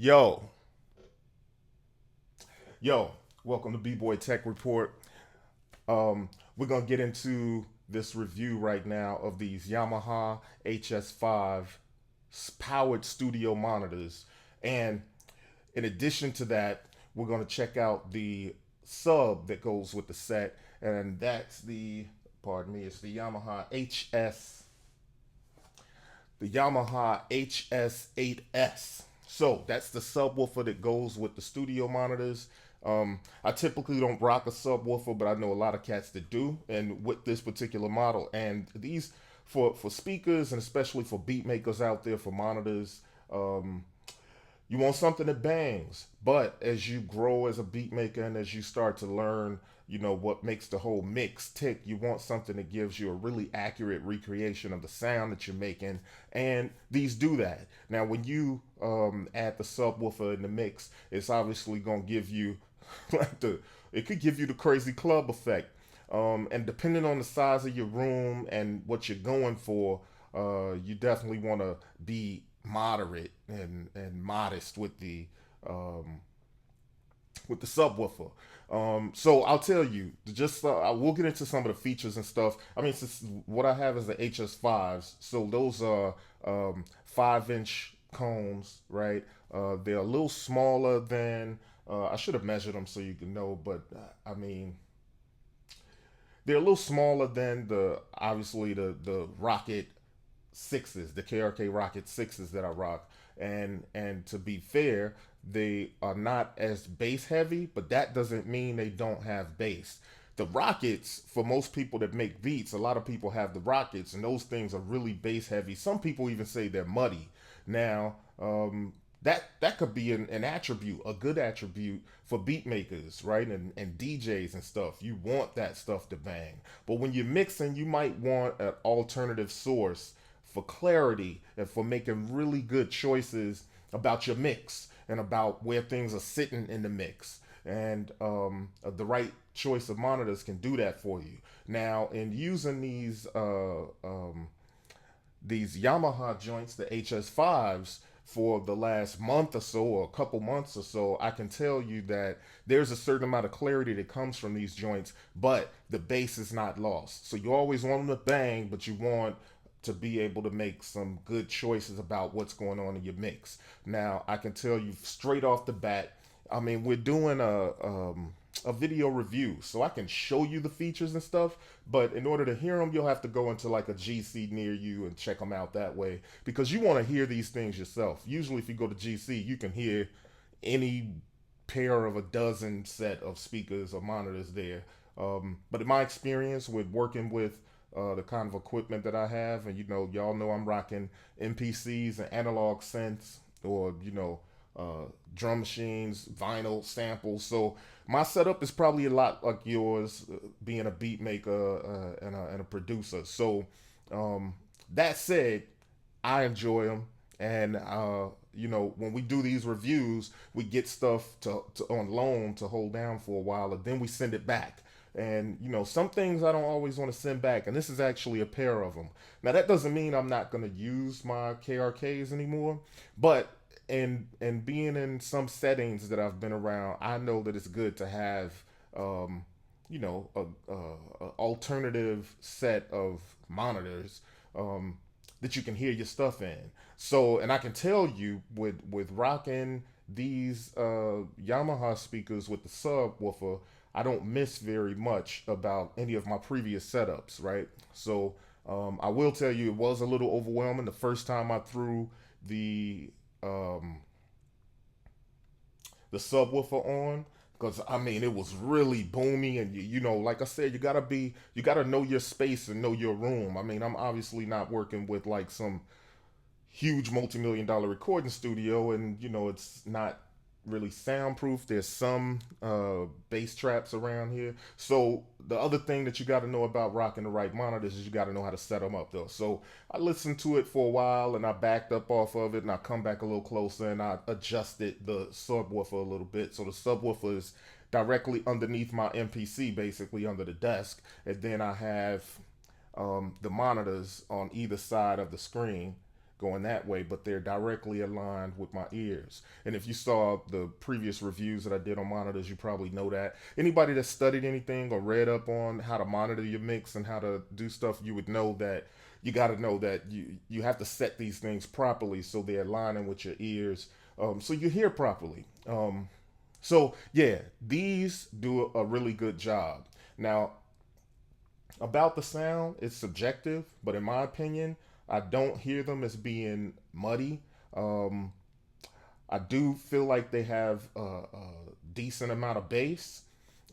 Yo, yo, welcome to B-Boy Tech Report. We're gonna get into this review right now of these Yamaha HS5 powered studio monitors. And in addition to that, we're gonna check out the sub that goes with the set, and that's pardon me, it's the Yamaha HS8S. So that's the subwoofer that goes with the studio monitors. I typically don't rock a subwoofer, but I know a lot of cats that do. And with this particular model, and these for speakers and especially for beat makers out there for monitors, um, you want something that bangs. But as you grow as a beat maker and as you start to learn, what makes the whole mix tick, you want something that gives you a really accurate recreation of the sound that you're making. And these do that. Now, when you add the subwoofer in the mix, it's obviously going to give you like it could give you the crazy club effect. And depending on the size of your room and what you're going for, you definitely want to be moderate and modest um, with the subwoofer. So I'll tell you, just I will get into some of the features and stuff. I mean, since what I have is the HS5s, so those are 5-inch cones, right? They're a little smaller than I should have measured them so you can know, but I mean, they're a little smaller than the obviously the Rocket sixes, the KRK Rocket sixes that I rock. And to be fair, they are not as bass heavy, but that doesn't mean they don't have bass. The Rockets, for most people that make beats, a lot of people have the Rockets, and those things are really bass heavy. Some people even say they're muddy. Now, that could be an attribute, a good attribute for beat makers, right? And DJs and stuff. You want that stuff to bang. But when you're mixing, you might want an alternative source for clarity and for making really good choices about your mix and about where things are sitting in the mix. And the right choice of monitors can do that for you. Now, in using these Yamaha joints, the HS5s, for the last month or so, or a couple months or so, I can tell you that there's a certain amount of clarity that comes from these joints, but the bass is not lost. So you always want them to bang, but you want to be able to make some good choices about what's going on in your mix. Now, I can tell you straight off the bat, I mean, we're doing a video review, so I can show you the features and stuff. But in order to hear them, you'll have to go into like a GC near you and check them out that way because you want to hear these things yourself. Usually, if you go to GC, you can hear any pair of a dozen set of speakers or monitors there. But in my experience with working with the kind of equipment that I have, and y'all know I'm rocking MPCs and analog synths, or drum machines, vinyl samples. So my setup is probably a lot like yours, being a beat maker and a producer. So that said, I enjoy them, and when we do these reviews, we get stuff to on loan to hold down for a while, and then we send it back. And some things I don't always want to send back, and this is actually a pair of them. Now that doesn't mean I'm not going to use my KRKs anymore, but and being in some settings that I've been around, I know that it's good to have a alternative set of monitors that you can hear your stuff in. So, and I can tell you with rocking these Yamaha speakers with the subwoofer, I don't miss very much about any of my previous setups, right? So, I will tell you, it was a little overwhelming the first time I threw the um, the subwoofer on, because I mean it was really boomy, and like I said, you gotta know your space and know your room. I mean, I'm obviously not working with like some huge multi-million-dollar recording studio, and it's not really soundproof. There's some bass traps around here. So the other thing that you got to know about rocking the right monitors is you got to know how to set them up though. So I listened to it for a while, and I backed up off of it, and I come back a little closer, and I adjusted the subwoofer a little bit. So the subwoofer is directly underneath my MPC, basically under the desk, and then I have the monitors on either side of the screen, going that way, but they're directly aligned with my ears. And if you saw the previous reviews that I did on monitors, you probably know that. Anybody that studied anything or read up on how to monitor your mix and how to do stuff, you would know that you got to know that you have to set these things properly so they're aligning with your ears, so you hear properly. So yeah, these do a really good job. Now, about the sound, it's subjective, but in my opinion, I don't hear them as being muddy. Um, I do feel like they have a decent amount of bass.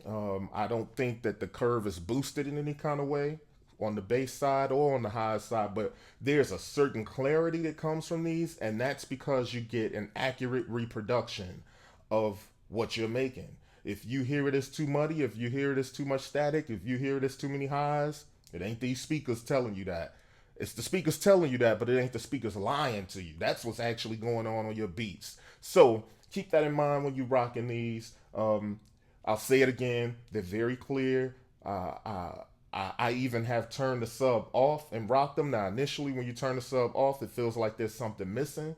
I don't think that the curve is boosted in any kind of way on the bass side or on the high side, but there's a certain clarity that comes from these, and that's because you get an accurate reproduction of what you're making. If you hear it as too muddy, if you hear it as too much static, if you hear it as too many highs, it ain't these speakers telling you that. It's the speakers telling you that, but it ain't the speakers lying to you. That's what's actually going on your beats. So keep that in mind when you're rocking these. I'll say it again. They're very clear. I even have turned the sub off and rocked them. Now, initially, when you turn the sub off, it feels like there's something missing.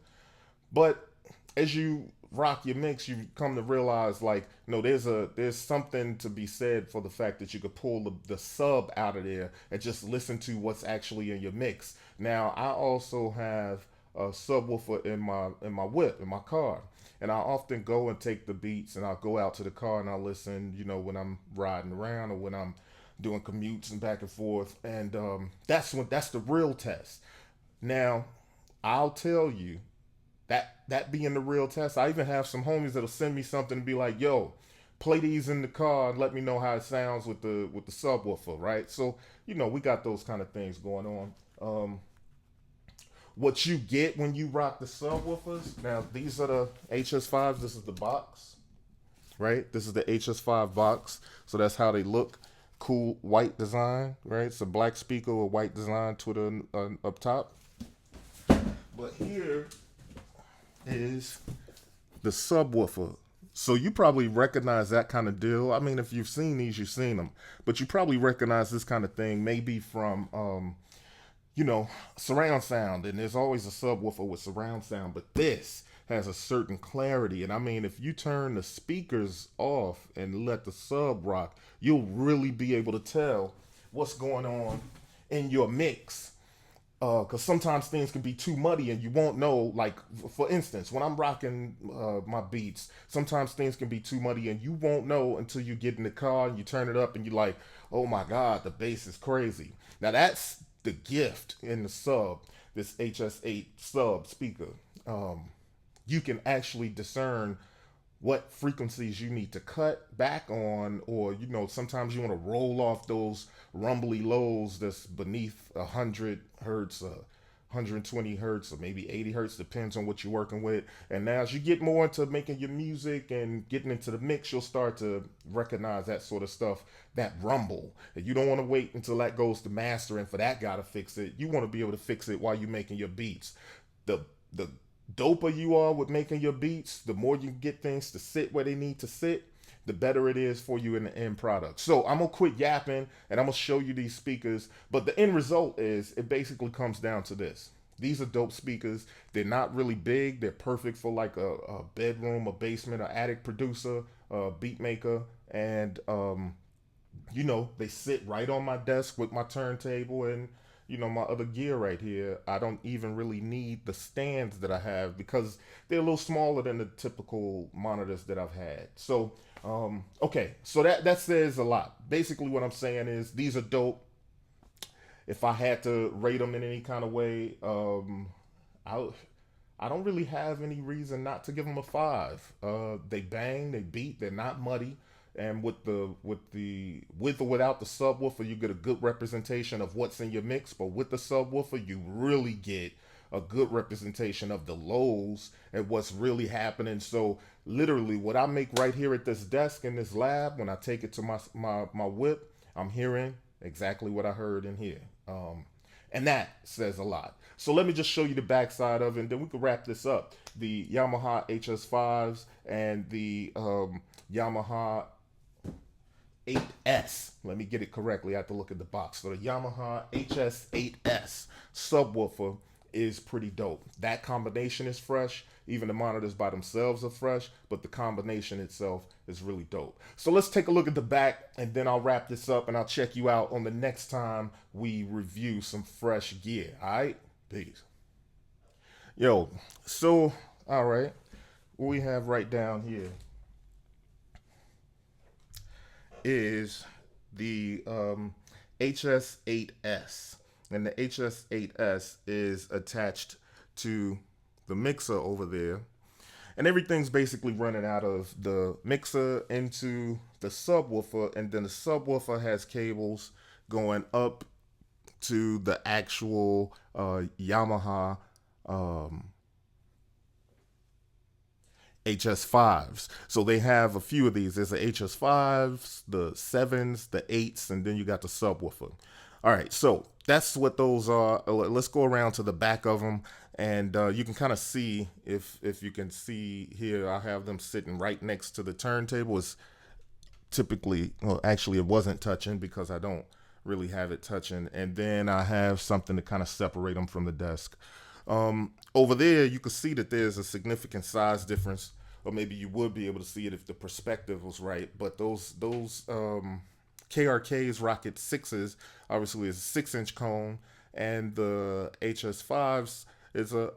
But as you rock your mix, you come to realize like, no, there's something to be said for the fact that you could pull the sub out of there and just listen to what's actually in your mix. Now, I also have a subwoofer in my whip in my car, and I often go and take the beats and I'll go out to the car and I'll listen, when I'm riding around or when I'm doing commutes and back and forth, and that's the real test. Now, I'll tell you that being the real test. I even have some homies that'll send me something and be like, "Yo, play these in the car and let me know how it sounds with the subwoofer," right? So we got those kind of things going on. What you get when you rock the subwoofers. Now, these are the HS5s. This is the box, right? This is the HS5 box. So that's how they look. Cool white design, right? It's a black speaker with white design Twitter up top. But here is the subwoofer. So you probably recognize that kind of deal. I mean, if you've seen these, you've seen them. But you probably recognize this kind of thing maybe from, surround sound. And there's always a subwoofer with surround sound. But this has a certain clarity. And I mean, if you turn the speakers off and let the sub rock, you'll really be able to tell what's going on in your mix. Because sometimes things can be too muddy and you won't know. Like, for instance, when I'm rocking my beats, sometimes things can be too muddy and you won't know until you get in the car and you turn it up and you're like, oh my God, the bass is crazy. Now, that's the gift in the sub, this HS8 sub speaker. You can actually discern what frequencies you need to cut back on, or sometimes you want to roll off those rumbly lows that's beneath 100 hertz, 120 hertz, or maybe 80 hertz, depends on what you're working with. And now as you get more into making your music and getting into the mix, you'll start to recognize that sort of stuff, that rumble. And you don't want to wait until that goes to mastering for that guy to fix it. You want to be able to fix it while you're making your beats. The doper you are with making your beats, the more you can get things to sit where they need to sit, the better it is for you in the end product. So I'm gonna quit yapping and I'm gonna show you these speakers, but the end result is it basically comes down to this. These are dope speakers. They're not really big. They're perfect for like a bedroom, a basement, an attic producer, a beat maker, and they sit right on my desk with my turntable and my other gear right here. I don't even really need the stands that I have because they're a little smaller than the typical monitors that I've had. So, okay, so that says a lot. Basically, what I'm saying is these are dope. If I had to rate them in any kind of way, I don't really have any reason not to give them a 5. They bang, they beat, they're not muddy. And with or without the subwoofer, you get a good representation of what's in your mix. But with the subwoofer, you really get a good representation of the lows and what's really happening. So literally, what I make right here at this desk in this lab, when I take it to my whip, I'm hearing exactly what I heard in here. And that says a lot. So let me just show you the backside of it, and then we can wrap this up. The Yamaha HS5s and the Yamaha 8S. Let me get it correctly. I have to look at the box. So the Yamaha HS8S subwoofer is pretty dope. That combination is fresh. Even the monitors by themselves are fresh, but the combination itself is really dope. So let's take a look at the back, and then I'll wrap this up and I'll check you out on the next time we review some fresh gear. All right? Peace. Yo, so, all right, what we have right down here is the HS8S. And the HS8S is attached to the mixer over there. And everything's basically running out of the mixer into the subwoofer. And then the subwoofer has cables going up to the actual Yamaha HS5s. So they have a few of these. There's the HS5s, the 7s, the 8s, and then you got the subwoofer. All right, so that's what those are. Let's go around to the back of them, and you can kind of see, if you can see here, I have them sitting right next to the turntable. It's typically, well, actually it wasn't touching because I don't really have it touching. And then I have something to kind of separate them from the desk. Over there, you can see that there's a significant size difference, or maybe you would be able to see it if the perspective was right. But those KRK's Rocket 6s obviously is a 6-inch cone, and the HS5s is a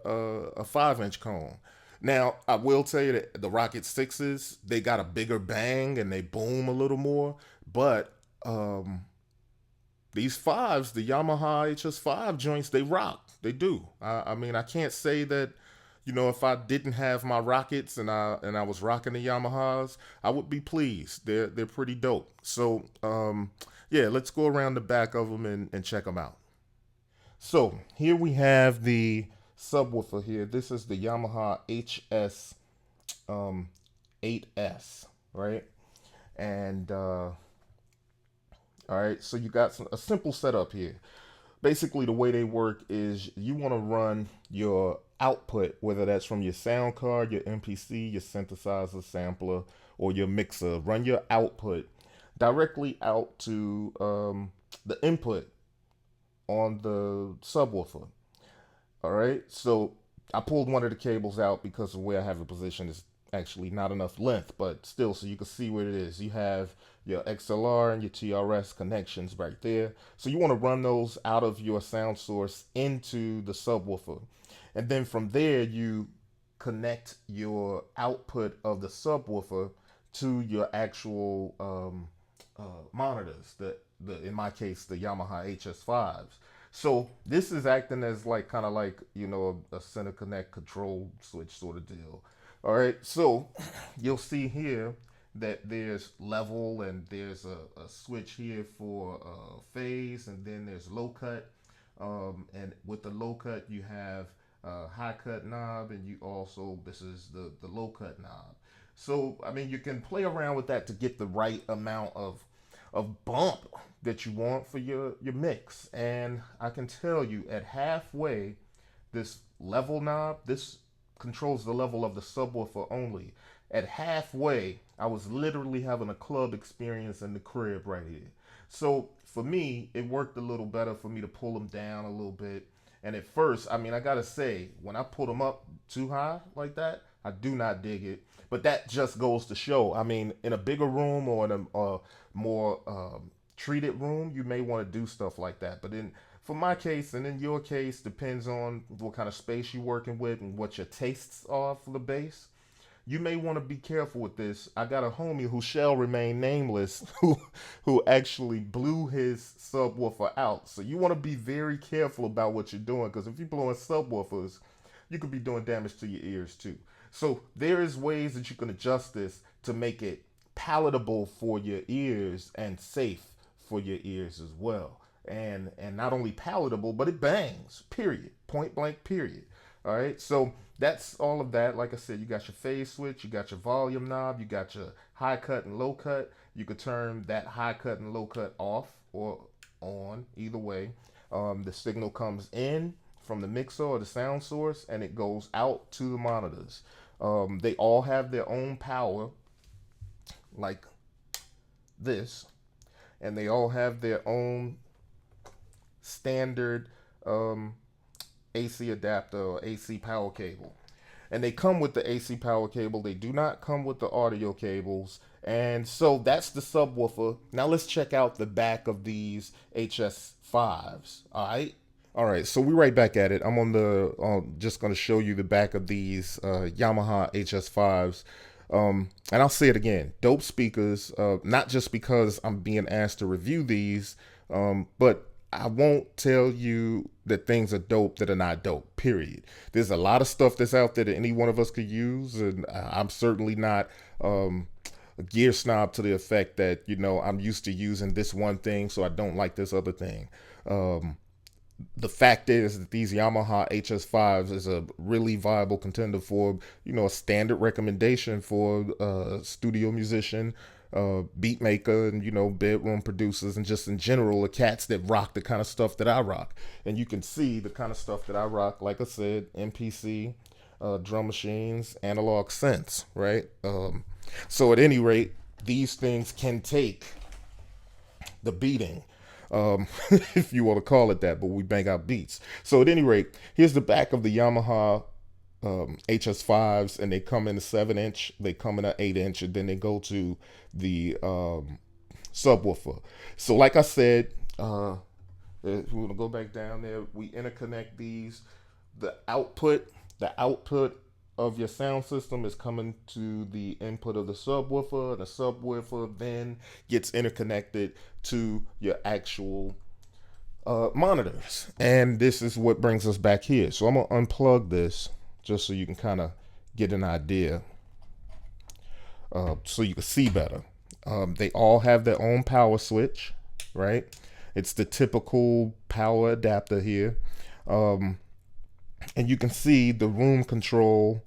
5-inch cone. Now, I will tell you that the Rocket 6s, they got a bigger bang and they boom a little more, but these 5s, the Yamaha HS5 joints, they rock. They do. I mean, I can't say that, you know, if I didn't have my Rockets and I was rocking the Yamahas, I would be pleased. They're pretty dope. So, yeah, let's go around the back of them and check them out. So here we have the subwoofer here. This is the Yamaha HS8S, right? And all right, so you got a simple setup here. Basically, the way they work is you want to run your output, whether that's from your sound card, your MPC, your synthesizer, sampler, or your mixer. Run your output directly out to the input on the subwoofer. All right, so I pulled one of the cables out because of where I have it positioned is actually not enough length, but still, so you can see what it is. You have your XLR and your TRS connections right there. So you want to run those out of your sound source into the subwoofer. And then from there, you connect your output of the subwoofer to your actual monitors, in my case, the Yamaha HS5s. So this is acting as like kind of like, you know, a center connect control switch sort of deal. All right, so you'll see here that there's level and there's a switch here for phase, and then there's low cut. And with the low cut, you have high cut knob, and you also, this is the low cut knob. So, I mean, you can play around with that to get the right amount of bump that you want for your mix. And I can tell you at halfway, this level knob, this controls the level of the subwoofer only. At halfway, I was literally having a club experience in the crib right here. So for me, it worked a little better for me to pull them down a little bit. And at first, I mean, I gotta say, when I pull them up too high like that, I do not dig it. But that just goes to show, I mean, in a bigger room or in a more treated room, you may want to do stuff like that. But for my case and in your case, depends on what kind of space you're working with and what your tastes are for the bass. You may want to be careful with this. I got a homie who shall remain nameless who actually blew his subwoofer out. So you want to be very careful about what you're doing, because if you're blowing subwoofers, you could be doing damage to your ears too. So there is ways that you can adjust this to make it palatable for your ears and safe for your ears as well. And not only palatable, but it bangs, period. Point blank, period. All right, so that's all of that. Like I said, you got your phase switch, you got your volume knob, you got your high cut and low cut. You could turn that high cut and low cut off or on, either way. The signal comes in from the mixer or the sound source, and it goes out to the monitors. They all have their own power, like this, and they all have their own standard AC adapter or AC power cable. And they come with the AC power cable. They do not come with the audio cables. And so that's the subwoofer. Now let's check out the back of these HS5s. All right. All right, so we're right back at it. I'm on the just going to show you the back of these Yamaha HS5s. And I'll say it again, dope speakers, not just because I'm being asked to review these, but I won't tell you that things are dope that are not dope, period. There's a lot of stuff that's out there that any one of us could use, and I'm certainly not a gear snob to the effect that, you know, I'm used to using this one thing, so I don't like this other thing. The fact is that these Yamaha HS5s is a really viable contender for, you know, a standard recommendation for a studio musician, beat maker, and, you know, bedroom producers, and just in general, the cats that rock the kind of stuff that I rock. And you can see the kind of stuff that I rock, like I said, MPC, drum machines, analog synths, right? So at any rate, these things can take the beating, if you want to call it that, but we bang out beats. So at any rate, here's the back of the Yamaha HS5s, and they come in a 7-inch, they come in an 8-inch, and then they go to the subwoofer. So like I said, if we want to go back down there, we interconnect these. The output of your sound system is coming to the input of the subwoofer, and the subwoofer then gets interconnected to your actual monitors. And this is what brings us back here. So I'm gonna unplug this just so you can kind of get an idea, so you can see better. They all have their own power switch, right? It's the typical power adapter here. And you can see the room control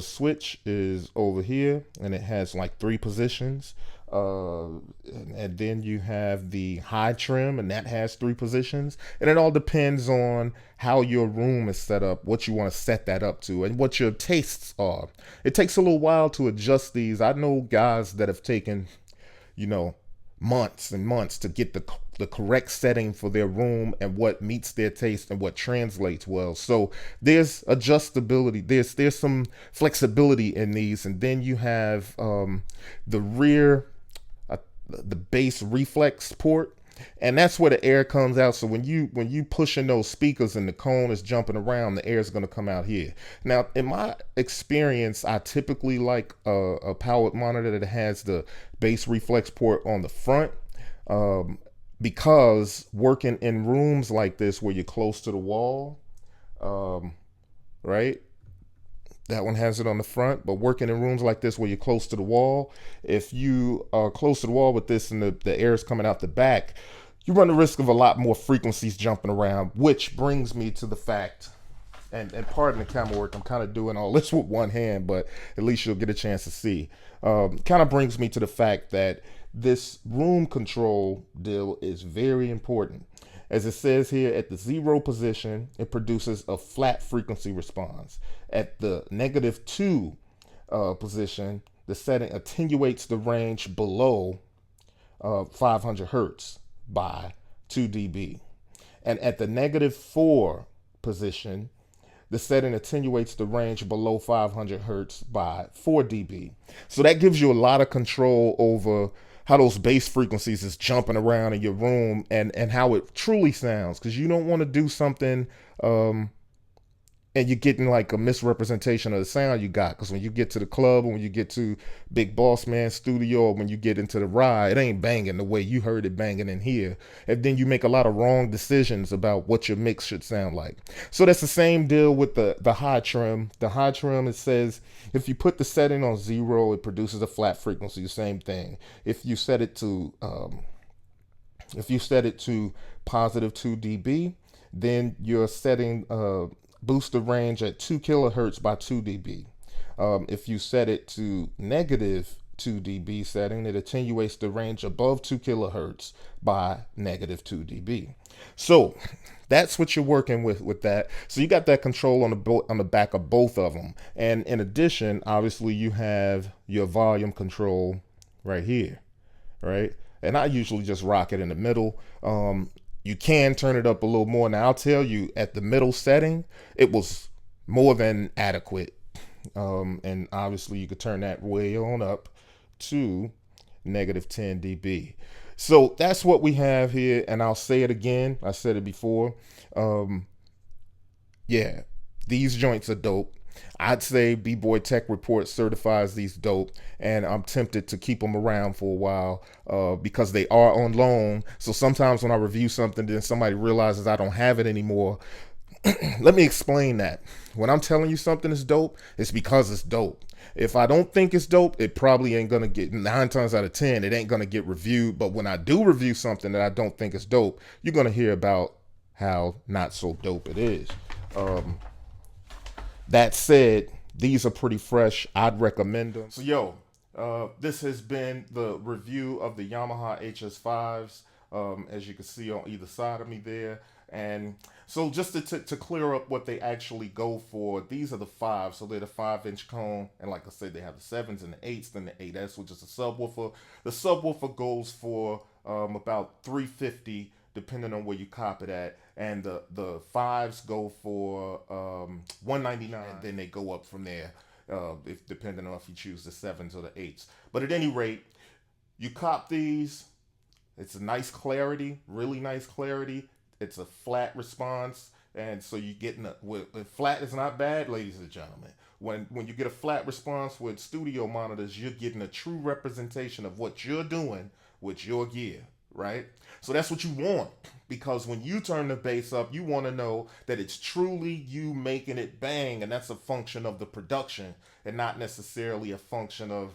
switch is over here, and it has like 3 positions. And then you have the high trim, and that has 3 positions. And it all depends on how your room is set up, what you want to set that up to, and what your tastes are. It takes a little while to adjust these. I know guys that have taken, you know, months and months to get the correct setting for their room and what meets their taste and what translates well. So there's adjustability, there's some flexibility in these. And then you have the rear, the bass reflex port, and that's where the air comes out. So when you pushing those speakers and the cone is jumping around, the air is going to come out here. Now, in my experience, I typically like a powered monitor that has the bass reflex port on the front, because working in rooms like this where you're close to the wall, right? That one has it on the front, but working in rooms like this where you're close to the wall, if you are close to the wall with this and the air is coming out the back, you run the risk of a lot more frequencies jumping around, which brings me to the fact, and pardon the camera work, I'm kind of doing all this with one hand, but at least you'll get a chance to see. Kind of brings me to the fact that this room control deal is very important. As it says here, at the 0 position, it produces a flat frequency response. At the -2 position, the setting attenuates the range below 500 hertz by 2 dB. And at the -4 position, the setting attenuates the range below 500 hertz by 4 dB. So that gives you a lot of control over how those bass frequencies is jumping around in your room, and how it truly sounds, because you don't want to do something and you're getting like a misrepresentation of the sound you got. Because when you get to the club, when you get to Big Boss Man studio, or when you get into the ride, it ain't banging the way you heard it banging in here. And then you make a lot of wrong decisions about what your mix should sound like. So that's the same deal with the high trim. The high trim, it says if you put the setting on 0, it produces a flat frequency. Same thing. If you set it to +2 dB, then you're setting boost the range at 2 kilohertz by 2 dB. If you set it to -2 dB setting, it attenuates the range above 2 kilohertz by -2 dB. So that's what you're working with that. So you got that control on the back of both of them. And in addition, obviously you have your volume control right here, right? And I usually just rock it in the middle. You can turn it up a little more. Now I'll tell you, at the middle setting, it was more than adequate. And obviously you could turn that way on up to negative 10 dB. So that's what we have here, and I'll say it again. I said it before. Yeah, these joints are dope. I'd say B-Boy Tech Report certifies these dope, and I'm tempted to keep them around for a while because they are on loan. So sometimes when I review something, then somebody realizes I don't have it anymore. Let me explain that. When I'm telling you something is dope, it's because it's dope. If I don't think it's dope, it probably ain't gonna get, 9 times out of 10, it ain't gonna get reviewed. But when I do review something that I don't think is dope, you're gonna hear about how not so dope it is. That said, these are pretty fresh. I'd recommend them. So yo, this has been the review of the Yamaha HS5s. As you can see on either side of me there. And so just to clear up what they actually go for, these are the 5. So they're the 5-inch cone. And like I said, they have the 7s and the 8s, then the 8S, which is a subwoofer. The subwoofer goes for about $350 depending on where you cop it at. And the 5s go for $199, and then they go up from there, if depending on if you choose the 7s or the 8s. But at any rate, you cop these. It's a nice clarity, really nice clarity. It's a flat response, and so you getting flat is not bad, ladies and gentlemen. When you get a flat response with studio monitors, you're getting a true representation of what you're doing with your gear, right? So that's what you want, because when you turn the bass up, you want to know that it's truly you making it bang, and that's a function of the production and not necessarily a function of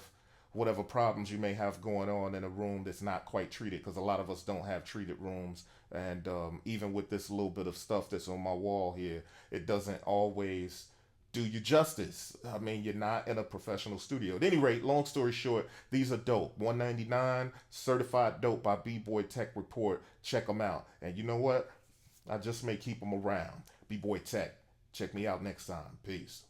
whatever problems you may have going on in a room that's not quite treated, because a lot of us don't have treated rooms. And even with this little bit of stuff that's on my wall here, it doesn't always do you justice. I mean, you're not in a professional studio. At any rate, long story short, these are dope. $199, certified dope by B-Boy Tech Report. Check them out. And you know what? I just may keep them around. B-Boy Tech. Check me out next time. Peace.